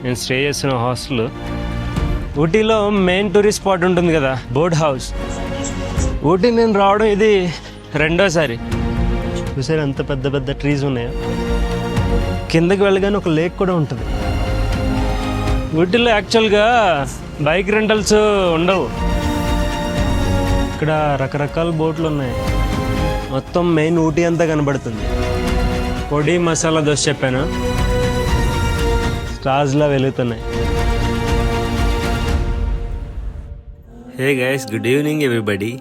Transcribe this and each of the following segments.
నేను స్టే చేస్తున్న హాస్టల్. ఊటీలో మెయిన్ టూరిస్ట్ స్పాట్ ఉంటుంది కదా, బోర్డ్ హౌస్. ఊటీ నేను రావడం ఇది రెండోసారి. చూసారు ఎంత పెద్ద పెద్ద ట్రీస్ ఉన్నాయో. కిందకి వెళ్ళగానే ఒక లేక్ కూడా ఉంటుంది. ఊటీలో యాక్చువల్గా బైక్ రెంటల్స్ ఉండవు. ఇక్కడ రకరకాల బోట్లు ఉన్నాయి. మొత్తం మెయిన్ ఊటీ అంతా కనబడుతుంది. పొడి మసాలా దోశ చెప్పాను, స్టార్స్లా వెలుగుతున్నాయి. Hey guys, good evening everybody.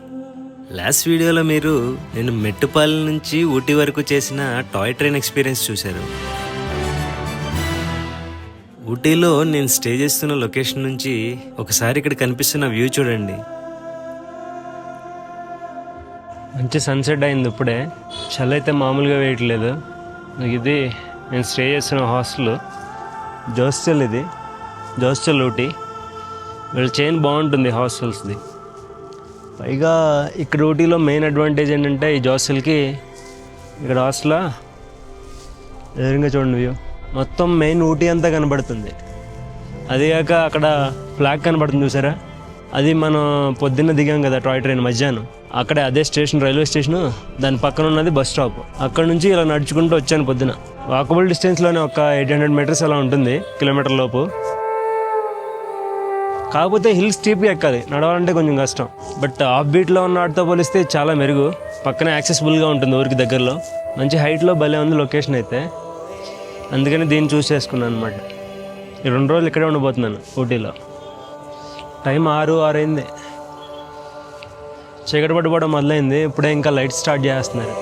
Last వీడియోలో మీరు నేను మెట్టుపాలెం నుంచి ఊటీ వరకు చేసిన టాయ్ ట్రైన్ ఎక్స్పీరియన్స్ చూశారు. ఊటీలో నేను స్టే చేస్తున్న లొకేషన్ నుంచి ఒకసారి ఇక్కడ కనిపిస్తున్న వ్యూ చూడండి. మంచి సన్సెట్ అయింది ఇప్పుడే. చలి అయితే మామూలుగా వేయట్లేదు. ఇది నేను స్టే చేస్తున్న హాస్టల్, జోస్టల్. ఇది జోస్టల్ ఊటీ. వీళ్ళ చైన్ బాగుంటుంది హాస్టల్స్ది. పైగా ఇక్కడ ఊటీలో మెయిన్ అడ్వాంటేజ్ ఏంటంటే ఈ జోస్టల్కి ఇక్కడ హాస్టల్ ఎదురుగా చూడండి వ్యూ. మొత్తం మెయిన్ ఊటీ అంతా కనబడుతుంది. అదిగాక అక్కడ ఫ్లాగ్ కనబడుతుంది చూసారా, అది మనం పొద్దున్న దిగాం కదా టాయ్ ట్రైన్ మధ్యాహ్నం. అక్కడే అదే స్టేషన్, రైల్వే స్టేషను. దాని పక్కన ఉన్నది బస్ స్టాప్. అక్కడ నుంచి ఇలా నడుచుకుంటూ వచ్చాను పొద్దున. వాకబుల్ డిస్టెన్స్లోనే ఒక 800 మీటర్స్ అలా ఉంటుంది, కిలోమీటర్ లోపు. కాకపోతే హిల్ స్టీప్గా ఎక్కాలి, నడవాలంటే కొంచెం కష్టం. బట్ ఆఫ్ బీట్లో ఉన్న వాటితో పోలిస్తే చాలా మెరుగు. పక్కనే యాక్సెసిబుల్గా ఉంటుంది ఊరికి దగ్గరలో. మంచి హైట్లో భలే ఉంది లొకేషన్ అయితే. అందుకని దీన్ని చూస్ చేసుకున్నాను అనమాట. ఈ 2 రోజులు ఇక్కడే ఉండిపోతున్నాను ఊటీలో. టైం 6 అయింది. చీకటి పడిపోవడం మొదలైంది. ఇప్పుడే ఇంకా లైట్ స్టార్ట్ చేస్తున్నారు.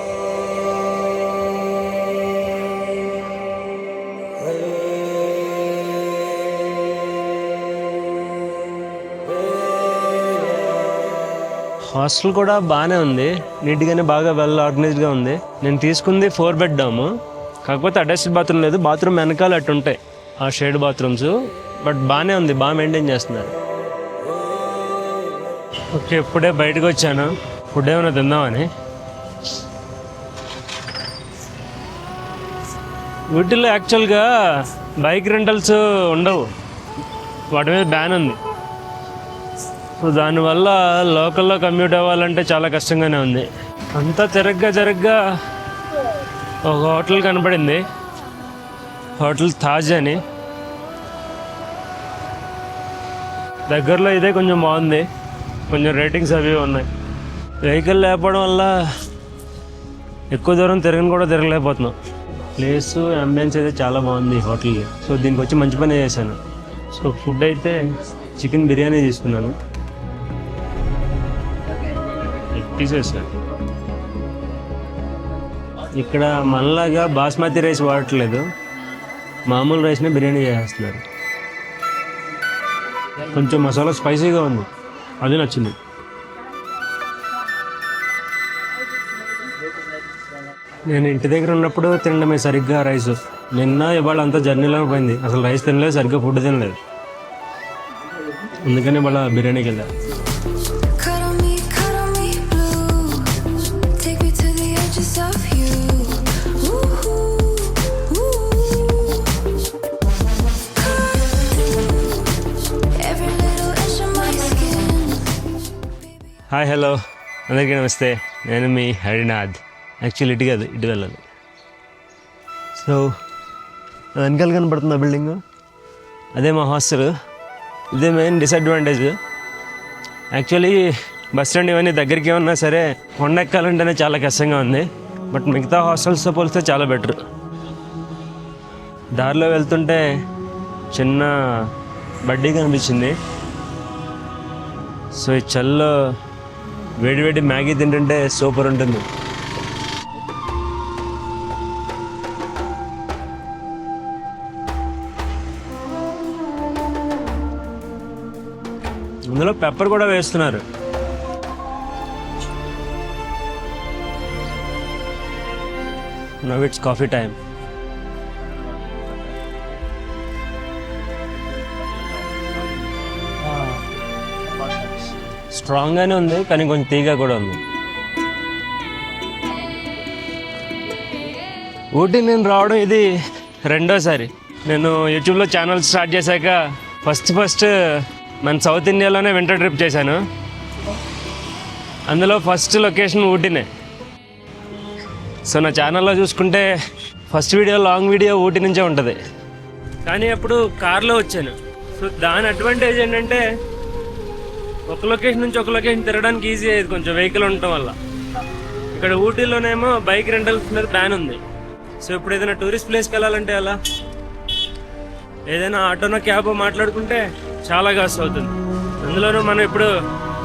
హాస్టల్ కూడా బాగానే ఉంది, నీట్గానే బాగా వెల్ ఆర్గనైజ్డ్గా ఉంది. నేను తీసుకుంది 4 బెడ్ డాము. కాకపోతే అటాచ్డ్ బాత్రూమ్ లేదు. బాత్రూమ్ వెనకాల అటు ఉంటాయి ఆ షేడ్ బాత్రూమ్స్. బట్ బాగానే ఉంది, బాగా మెయింటైన్ చేస్తున్నారు. ఓకే, ఇప్పుడే బయటకు వచ్చాను ఫుడ్ ఏమైనా తిందామని. వీటిల్లో యాక్చువల్గా బైక్ రెంటల్స్ ఉండవు, వాటి మీద బ్యాన్ ఉంది. సో దానివల్ల లోకల్లో కమ్యూట్ అవ్వాలంటే చాలా కష్టంగానే ఉంది. అంతా జరగ్గా ఒక హోటల్ కనపడింది, హోటల్ తాజ్ అని. దగ్గరలో ఇదే కొంచెం బాగుంది, కొంచెం రేటింగ్స్ అవి ఉన్నాయి. వెహికల్ లేకపోవడం వల్ల ఎక్కువ దూరం తిరగలేకపోతున్నాం. ప్లేస్ అంబియన్స్ అయితే చాలా బాగుంది ఈ హోటల్కి. సో దీనికి వచ్చి మంచి పని చేశాను. సో ఫుడ్ అయితే చికెన్ బిర్యానీ తీసుకున్నాను. తీసేసాను. ఇక్కడ మనలాగా బాస్మతి రైస్ వాడట్లేదు, మామూలు రైస్నే బిర్యానీ చేసేస్తున్నారు. కొంచెం మసాలా స్పైసీగా ఉంది, అది నచ్చింది. నేను ఇంటి దగ్గర ఉన్నప్పుడు తినడమే సరిగ్గా రైస్. నిన్న ఇవాళ అంతా జర్నీలో పోయింది, అసలు రైస్ తినలేదు, సరిగ్గా ఫుడ్ తినలేదు. అందుకని ఇవాళ బిర్యానీకి వెళ్ళాను. హాయ్, హలో, అందరికీ నమస్తే. నేను మీ హరినాథ్. యాక్చువల్లీ ఇటు కాదు, ఇటు వెళ్ళాలి. సో వెనకాల కనపడుతుంది ఆ బిల్డింగ్, అదే మా హాస్టల్. ఇదే main disadvantage. Actually bus stand ఇవన్నీ దగ్గరికి ఉన్నా సరే కొండ ఎక్కాలంటేనే చాలా కష్టంగా ఉంది. బట్ మిగతా హాస్టల్స్తో పోలిస్తే చాలా బెటర్. దారిలో వెళ్తుంటే చిన్న బడ్డీ కనిపించింది. సో ఈ చల్లో వేడి మ్యాగీ తింటుంటే సూపర్ ఉంటుంది. ఇందులో పెప్పర్ కూడా వేస్తున్నారు. Now it's coffee time. స్ట్రాంగ్గానే ఉంది, కానీ కొంచెం తీగా కూడా ఉంది. ఊటీ నేను రావడం ఇది రెండోసారి. నేను యూట్యూబ్లో ఛానల్ స్టార్ట్ చేశాక ఫస్ట్ మన సౌత్ ఇండియాలోనే వింటర్ ట్రిప్ చేశాను. అందులో ఫస్ట్ లొకేషన్ ఊటీనే. సో నా ఛానల్లో చూసుకుంటే first video long video Ooty నుంచే ఉంటుంది. కానీ అప్పుడు కార్లో వచ్చాను. సో దాని అడ్వాంటేజ్ ఏంటంటే ఒక లొకేషన్ నుంచి ఒక లొకేషన్ తిరగడానికి ఈజీ అయ్యేది కొంచెం వెహికల్ ఉండటం వల్ల. ఇక్కడ ఊటీలోనేమో బైక్ రెంటల్స్ మీద బ్యాన్ ఉంది. సో ఇప్పుడు ఏదైనా టూరిస్ట్ ప్లేస్కి వెళ్ళాలంటే అలా ఏదైనా ఆటోనో క్యాబో మాట్లాడుకుంటే చాలా కాస్ట్ అవుతుంది. అందులోనూ మనం ఇప్పుడు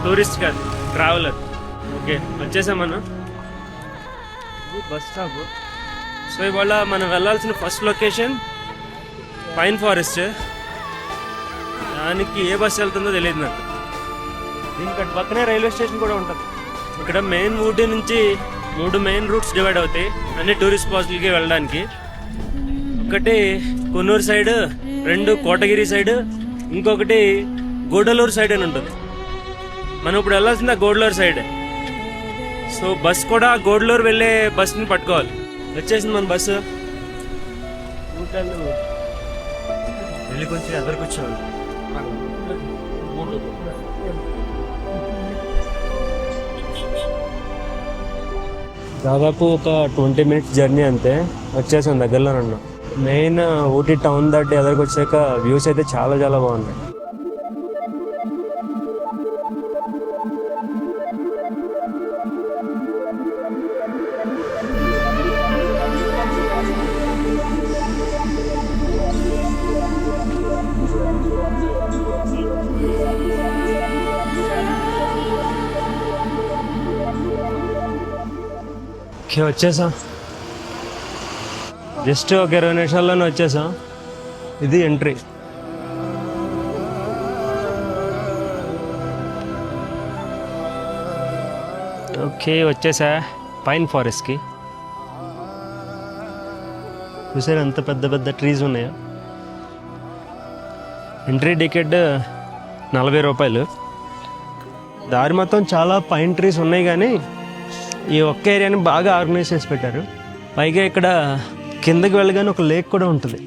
టూరిస్ట్ కాదు, ట్రావెలర్. ఓకే, వచ్చేసాం మనం. ఇది బస్ స్టాప్. సో ఇవాళ మనం వెళ్ళాల్సిన ఫస్ట్ లొకేషన్ పైన్ ఫారెస్ట్. దానికి ఏ బస్సు వెళ్తుందో తెలియదు నాకు. దీనికి అటు పక్కనే రైల్వే స్టేషన్ కూడా ఉంటుంది. ఇక్కడ మెయిన్ ఊటీ నుంచి 3 మెయిన్ రూట్స్ డివైడ్ అవుతాయి అన్ని టూరిస్ట్ స్పాట్లకి వెళ్ళడానికి. ఒకటి కొన్నూరు సైడ్, 2 కోటగిరి సైడ్, ఇంకొకటి గూడలూరు సైడ్ అని ఉంటుంది. మనం ఇప్పుడు వెళ్ళాల్సింది గూడలూరు సైడ్. సో బస్ కూడా గూడలూరు వెళ్ళే బస్ని పట్టుకోవాలి. వచ్చేసింది మన బస్సు. వెళ్ళి కొంచెం ఎదురుకు వచ్చేవాళ్ళు. దాదాపు ఒక 20 మినిట్స్ జర్నీ అంతే, వచ్చేసాం దగ్గరలో ఉన్నాం. మెయిన్ ఊటీ టౌన్ దాటి ఎదురుకు వచ్చాక వ్యూస్ అయితే చాలా చాలా బాగున్నాయి. ఓకే, వచ్చేసాం. జస్ట్ ఒక 20 నిమిషాల్లోనే వచ్చేసాం. ఇది ఎంట్రీ. ఓకే, వచ్చేసా పైన్ ఫారెస్ట్కి. చూసారు ఎంత పెద్ద పెద్ద ట్రీస్ ఉన్నాయో. ఎంట్రీ టికెట్ 40 రూపాయలు. దారి మొత్తం చాలా పైన్ ట్రీస్ ఉన్నాయి, కానీ ఈ ఒక్క ఏరియాని బాగా ఆర్గనైజ్ చేసి పెట్టారు. పైగా ఇక్కడ కిందకి వెళ్ళగానే ఒక లేక్ కూడా ఉంటుంది.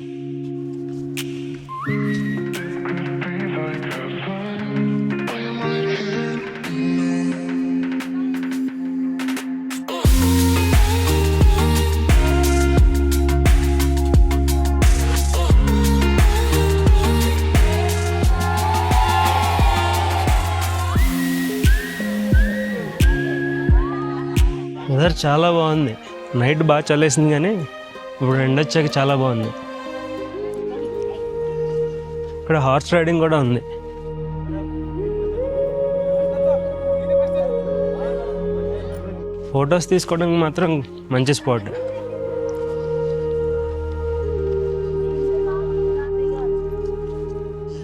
వెదర్ చాలా బాగుంది. నైట్ బాగా చల్లేసింది, కానీ ఇప్పుడు ఎండ వచ్చాక చాలా బాగుంది. ఇక్కడ హార్స్ రైడింగ్ కూడా ఉంది. ఫొటోస్ తీసుకోవడానికి మాత్రం మంచి స్పాట్.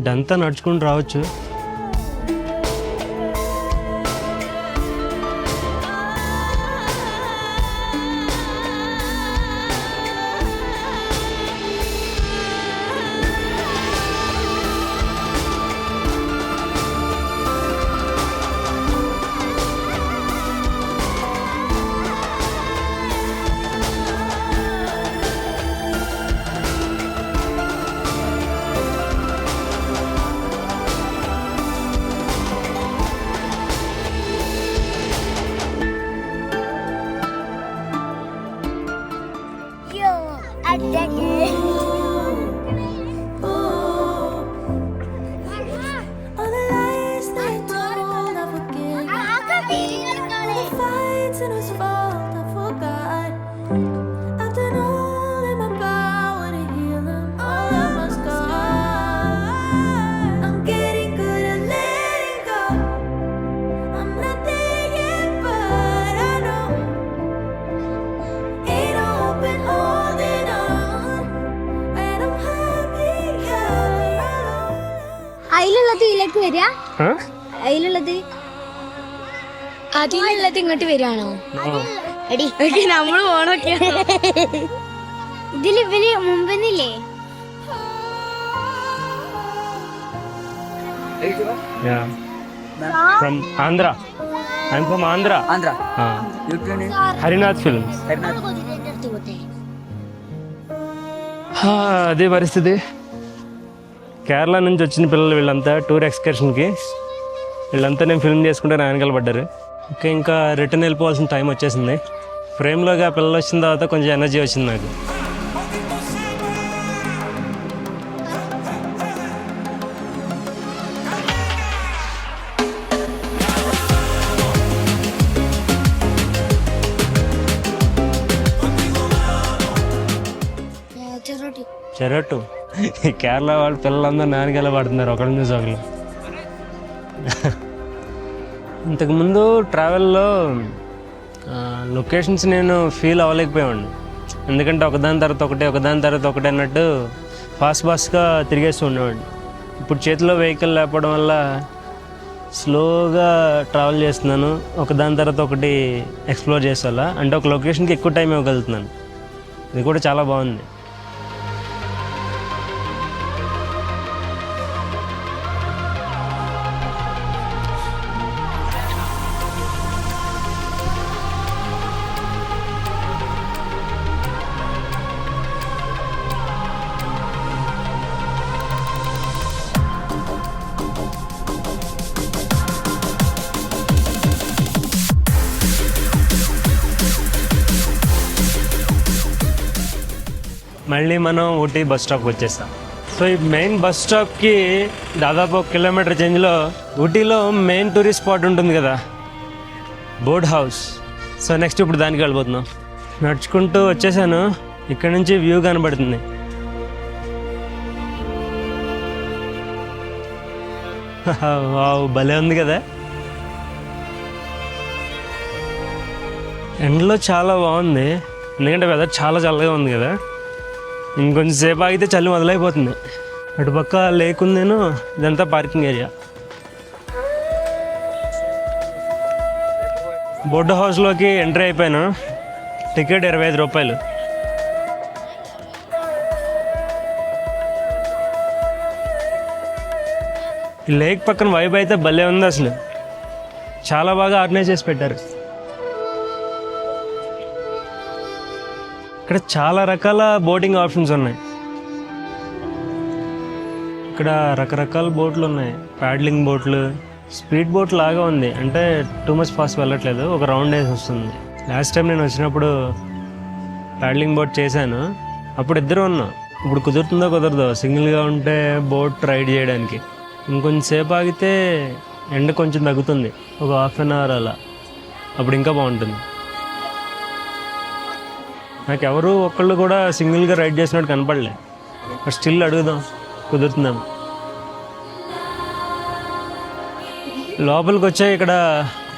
ఇదంతా నడుచుకుని రావచ్చు. വരിക അതിലുള്ളത് അതിലുള്ളത് ഇങ്ങോട്ട് വരികയാണോ? എടി നമ്മള് പോണൊക്കെ ഇതിൽ ഇവര് മുമ്പന്നില്ലേ? Yeah. From Andhra. I'm from Andhra. Andhra. Harinath Films. అదే పరిస్థితి. కేరళ నుంచి వచ్చిన పిల్లలు వీళ్ళంతా టూర్ ఎక్స్కర్షన్కి, వీళ్ళంతా నేను ఫిల్మ్ చేసుకుంటే నా వెనకాల పడ్డారు. ఇంకా రిటర్న్ వెళ్ళిపోవాల్సిన టైం వచ్చేసింది. ఫ్రేమ్లోగా పిల్లలు వచ్చిన తర్వాత కొంచెం ఎనర్జీ వచ్చింది నాకు. చెరటు కేరళ వాళ్ళు పిల్లలందరూ నాన్నగల పడుతున్నారు ఒకరి నుంచి ఒకరు. ఇంతకుముందు ట్రావెల్లో లొకేషన్స్ నేను ఫీల్ అవ్వలేకపోయాను, ఎందుకంటే ఒకదాని తర్వాత ఒకటి అన్నట్టు ఫాస్ట్గా తిరిగేస్తూ ఉండేవాడిని. ఇప్పుడు చేతిలో వెహికల్ లేకపోవడం వల్ల స్లోగా ట్రావెల్ చేస్తున్నాను, ఒకదాని తర్వాత ఒకటి ఎక్స్ప్లోర్ చేసేలా, అంటే ఒక లొకేషన్కి ఎక్కువ టైం ఇవ్వగలుగుతున్నాను. ఇది కూడా చాలా బాగుంది. మళ్ళీ మనం ఊటీ బస్ స్టాప్కి వచ్చేస్తాం. సో ఈ మెయిన్ బస్ స్టాప్కి దాదాపు 1 కిలోమీటర్ చేంజ్లో ఊటీలో మెయిన్ టూరిస్ట్ స్పాట్ ఉంటుంది కదా, బోర్డ్ హౌస్. సో నెక్స్ట్ ఇప్పుడు దానికి వెళ్ళిపోతున్నాం. నడుచుకుంటూ వచ్చేసాను, ఇక్కడ నుంచి వ్యూ కనబడుతుంది. వావ్, భలే ఉంది కదా. ఎండలో చాలా బాగుంది, ఎందుకంటే వెదర్ చాలా చల్లగా ఉంది కదా. ఇంకొంచెం సేపు ఆగితే చలి మొదలైపోతుంది. అటుపక్క లేక్ ఉందేను, ఇదంతా పార్కింగ్ ఏరియా. బోర్డ్ హౌస్లోకి ఎంట్రీ అయిపోయాను. టికెట్ 25 రూపాయలు. ఈ లేక్ పక్కన వైబ్ అయితే భలే ఉంది అసలు, చాలా బాగా ఆర్గనైజ్ చేసి పెట్టారు. ఇక్కడ చాలా రకాల బోటింగ్ ఆప్షన్స్ ఉన్నాయి. ఇక్కడ రకరకాల బోట్లు ఉన్నాయి, ప్యాడ్లింగ్ బోట్లు, స్పీడ్ బోట్ లాగా ఉంది, అంటే టూ మచ్ ఫాస్ట్ వెళ్ళట్లేదు, ఒక రౌండ్ వేసి వస్తుంది. లాస్ట్ టైం నేను వచ్చినప్పుడు ప్యాడ్లింగ్ బోట్ చేశాను, అప్పుడు ఇద్దరు ఉన్నాం. ఇప్పుడు కుదురుతుందో కుదరదో సింగిల్గా ఉంటే బోట్ రైడ్ చేయడానికి. ఇంకొంచెం సేపు ఆగితే ఎండ కొంచెం తగ్గుతుంది, ఒక ½ అన్ అవర్ అలా, అప్పుడు ఇంకా బాగుంటుంది. నాకు ఎవరు ఒక్కళ్ళు కూడా సింగిల్గా రైడ్ చేసినట్టు కనపడలే. బట్ స్టిల్ అడుగుదాం, కుదురుతుందాం. లోపలికి వచ్చాయి. ఇక్కడ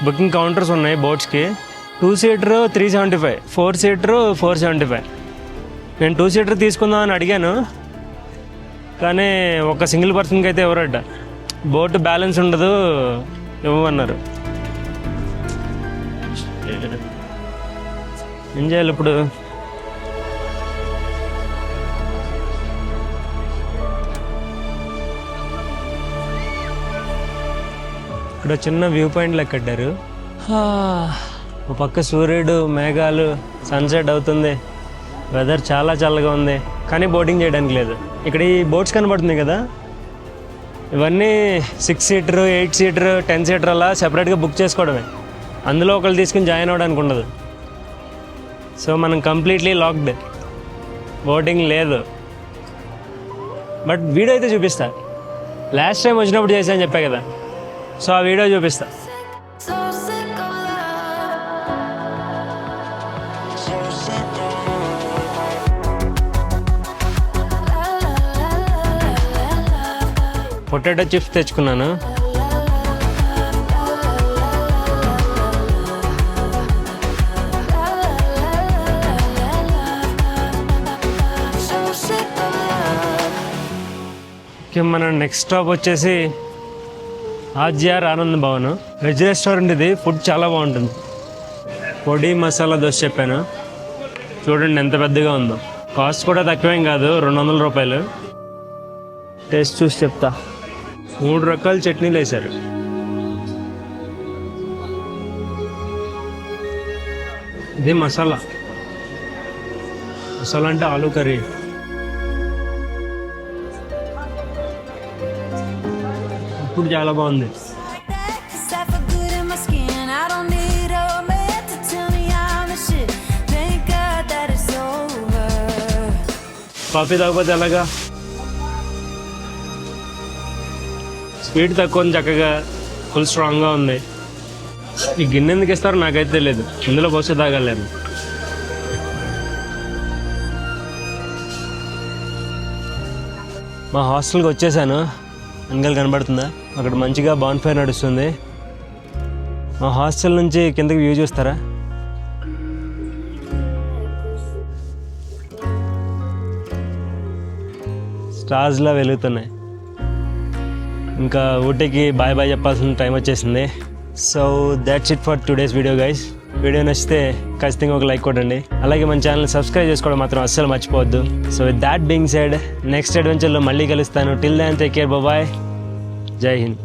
బుకింగ్ కౌంటర్స్ ఉన్నాయి బోట్స్కి. 2 సీటర్ 375, 4 సీటర్ 475. నేను 2 సీటర్ తీసుకుందామని అడిగాను, కానీ ఒక సింగిల్ పర్సన్కి అయితే ఎవరట, బోట్ బ్యాలెన్స్ ఉండదు ఇవ్వమన్నారు. ఏం చేయాలి ఇప్పుడు? ఇక్కడ చిన్న వ్యూ పాయింట్ లెక్క కట్టారు. ఒక పక్క సూర్యుడు, మేఘాలు, సన్సెట్ అవుతుంది, వెదర్ చాలా చల్లగా ఉంది, కానీ బోటింగ్ చేయడానికి లేదు. ఇక్కడ ఈ బోట్స్ కనబడుతుంది కదా, ఇవన్నీ 6 సీటర్ 8 సీటర్ 10 సీటర్ అలా సెపరేట్గా బుక్ చేసుకోవడమే, అందులో ఒకళ్ళు తీసుకుని జాయిన్ అవ్వడానికి ఉండదు. సో మనం కంప్లీట్లీ లాక్డ్, బోటింగ్ లేదు. బట్ వీడియో అయితే చూపిస్తా, లాస్ట్ టైం వచ్చినప్పుడు చేశాను చెప్పా కదా, సో ఆ వీడియో చూపిస్తా. పొటాటో చిప్స్ తెచ్చుకున్నాను. మన నెక్స్ట్ స్టాప్ వచ్చేసి ఆర్జిఆర్ ఆనంద్ భవన్ వెజ్ రెస్టారెంట్. ఇది ఫుడ్ చాలా బాగుంటుంది. పొడి మసాలా దోశ చెప్పాను, చూడండి ఎంత పెద్దగా ఉందో. కాస్ట్ కూడా తక్కువేం కాదు, 200 రూపాయలు. టేస్ట్ చూసి చెప్తా. 3 రకాల చట్నీలు వేశారు. ఇది మసాలా అంటే ఆలూ కర్రీ. ఇప్పుడు చాలా బాగుంది. Cause I feel good in my skin. I don't need a man to tell me I'm the shit. Thank God that it's over. Coffee తాగకపోతే ఎలాగా? స్వీట్ తక్కువ ఉంది, చక్కగా ఫుల్ స్ట్రాంగ్గా ఉంది. ఈ గిన్నె ఎందుకు ఇస్తారో నాకైతే తెలియదు. ఇందులో పోస్తే తాగలేను. మా హాస్టల్కి వచ్చేసాను. వెనకాల కనబడుతుందా? అక్కడ మంచిగా బాన్ ఫైర్ నడుస్తుంది. మా హాస్టల్ నుంచి కిందకి వ్యూ చూస్తారా? స్టార్స్లా వెలుగుతున్నాయి. ఇంకా ఊటీకి బాయ్ బాయ్ చెప్పాల్సిన టైం వచ్చేసింది. So that's it for today's video guys. Video నచ్చితే ఖచ్చితంగా ఒక లైక్ కొట్టండి. అలాగే మన ఛానల్ సబ్స్క్రైబ్ చేసుకోవడం మాత్రం అస్సలు మర్చిపోవద్దు. So with that being said next అడ్వెంచర్లో మళ్ళీ కలుస్తాను. Till then take care, bye, జై హింద్.